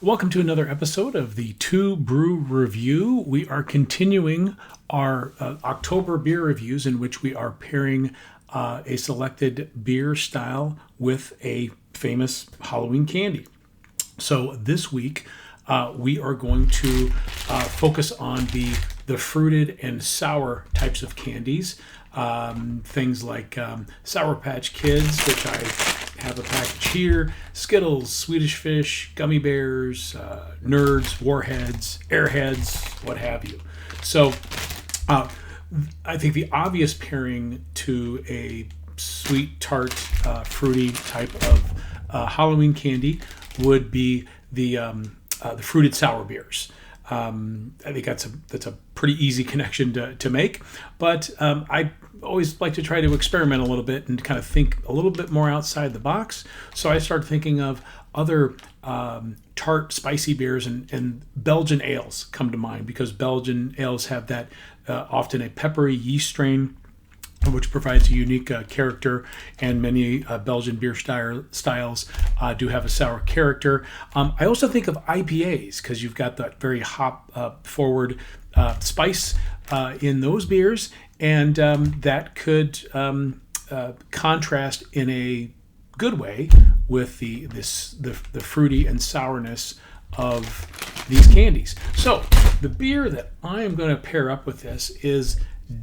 Welcome to another episode of the TUE Brew Review. We are continuing our October beer reviews in which we are pairing a selected beer style with a famous Halloween candy. So this week we are going to focus on the fruited and sour types of candies. Things like Sour Patch Kids, which I have a package here, Skittles, Swedish Fish, Gummy Bears, Nerds, Warheads, Airheads, what have you. So I think the obvious pairing to a sweet, tart, fruity type of Halloween candy would be the fruited sour beers. I think that's a pretty easy connection to make, but I always like to try to experiment a little bit and kind of think a little bit more outside the box. So I started thinking of other tart, spicy beers, and Belgian Ales come to mind because Belgian Ales have that often a peppery yeast strain, which provides a unique character, and many Belgian beer styles do have a sour character. I also think of IPAs because you've got that very hop-forward spice in those beers, and that could contrast in a good way with the fruity and sourness of these candies. So the beer that I am going to pair up with this is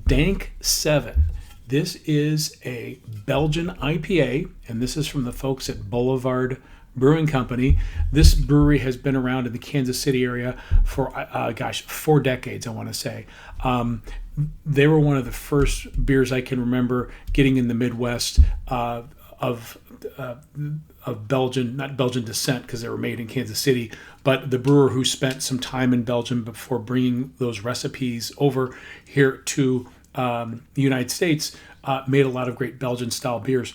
Dank 7. This is a Belgian IPA, and this is from the folks at Boulevard Brewing Company. This brewery has been around in the Kansas City area for, 4 decades, I want to say. They were one of the first beers I can remember getting in the Midwest of Belgian, not Belgian descent because they were made in Kansas City, but the brewer who spent some time in Belgium before bringing those recipes over here to the United States, made a lot of great Belgian style beers.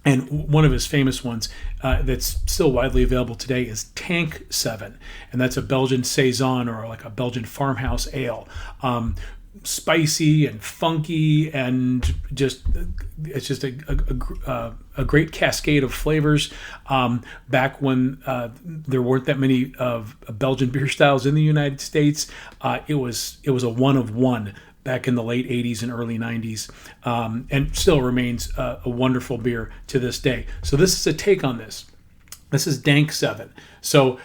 And one of his famous ones that's still widely available today is Tank 7. And that's a Belgian Saison, or like a Belgian farmhouse ale. Spicy and funky, and it's just a great cascade of flavors. Back when there weren't that many of Belgian beer styles in the United States, it was a one of one back in the late 80s and early 90s, and still remains a wonderful beer to this day. So this is a take on this. This is Dank 7. So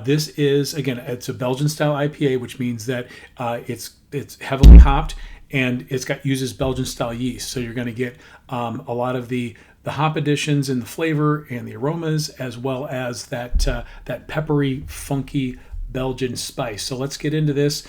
this is, again, it's a Belgian style IPA, which means that it's heavily hopped, and uses Belgian style yeast. So you're going to get a lot of the hop additions and the flavor and the aromas, as well as that peppery, funky Belgian spice. So let's get into this.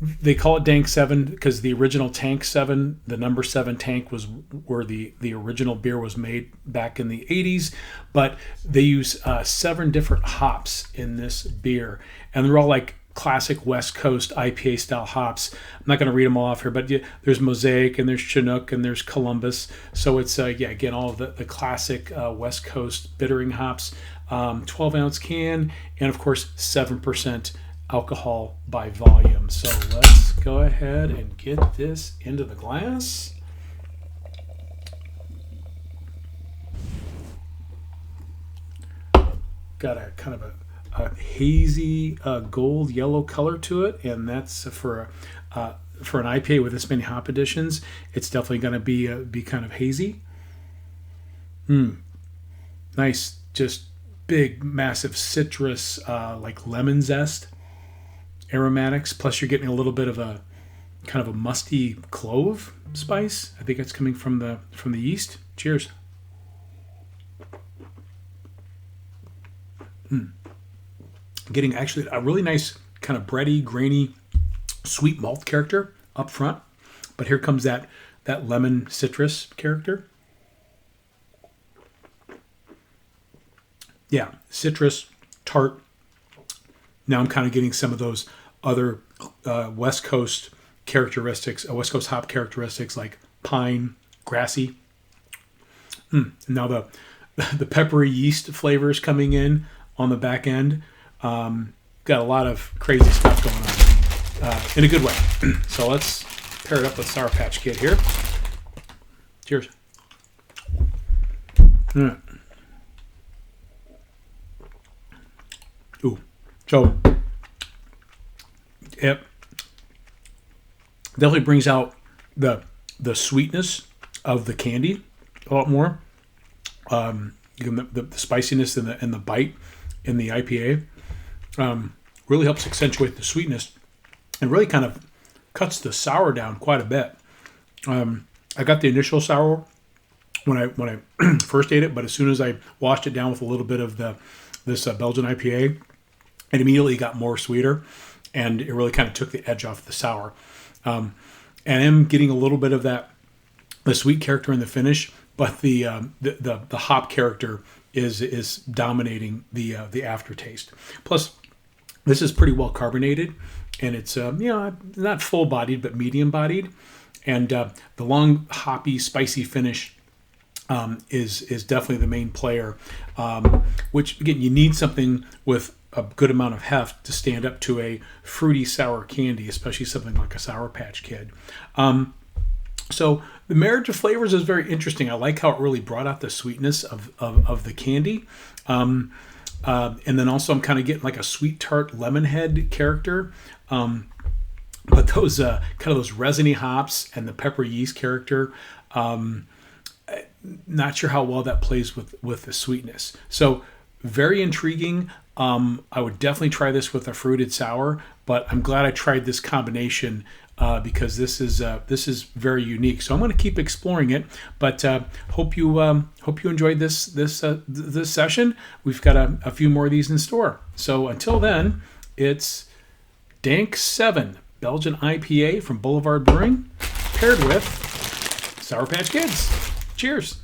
They call it Dank 7 because the original Tank 7, the number 7 tank, was where the original beer was made back in the 80s. But they use 7 different hops in this beer, and they're all like classic West Coast IPA style hops. I'm not going to read them all off here, but there's Mosaic, and there's Chinook, and there's Columbus. So it's again, all of the classic West Coast bittering hops. 12-ounce can, and of course 7% alcohol by volume. So let's go ahead and get this into the glass. Got a kind of a hazy gold yellow color to it, and that's for an IPA with this many hop additions. It's definitely going to be kind of hazy. Nice, just big, massive citrus, like lemon zest aromatics. Plus, you're getting a little bit of a kind of a musty clove spice. I think it's coming from the yeast. Cheers. Getting actually a really nice kind of bready, grainy, sweet malt character up front, but here comes that lemon citrus character. Yeah, citrus, tart. Now I'm kind of getting some of those other West Coast characteristics, West Coast hop characteristics like pine, grassy. Now the peppery yeast flavors coming in on the back end. Got a lot of crazy stuff going on in a good way. So let's pair it up with Sour Patch Kid here. Cheers. Ooh. So it definitely brings out the sweetness of the candy a lot more. The spiciness and the bite in the IPA really helps accentuate the sweetness and really kind of cuts the sour down quite a bit. I got the initial sour when I first ate it, but as soon as I washed it down with a little bit of this Belgian IPA, it immediately got more sweeter, and it really kind of took the edge off the sour. And I'm getting a little bit of the sweet character in the finish, but the hop character is dominating the aftertaste. Plus, this is pretty well carbonated, and it's not full bodied but medium bodied, and the long hoppy spicy finish is definitely the main player. Which again, you need something with a good amount of heft to stand up to a fruity sour candy, especially something like a Sour Patch Kid. So the marriage of flavors is very interesting. I like how it really brought out the sweetness of the candy. And then also I'm kind of getting like a sweet tart lemon head character. But those kind of those resiny hops and the pepper yeast character, not sure how well that plays with the sweetness. So very intriguing. I would definitely try this with a fruited sour, but I'm glad I tried this combination because this is very unique. So I'm going to keep exploring it, but hope you enjoyed this session. We've got a few more of these in store. So until then, it's Dank 7 Belgian IPA from Boulevard Brewing, paired with Sour Patch Kids. Cheers.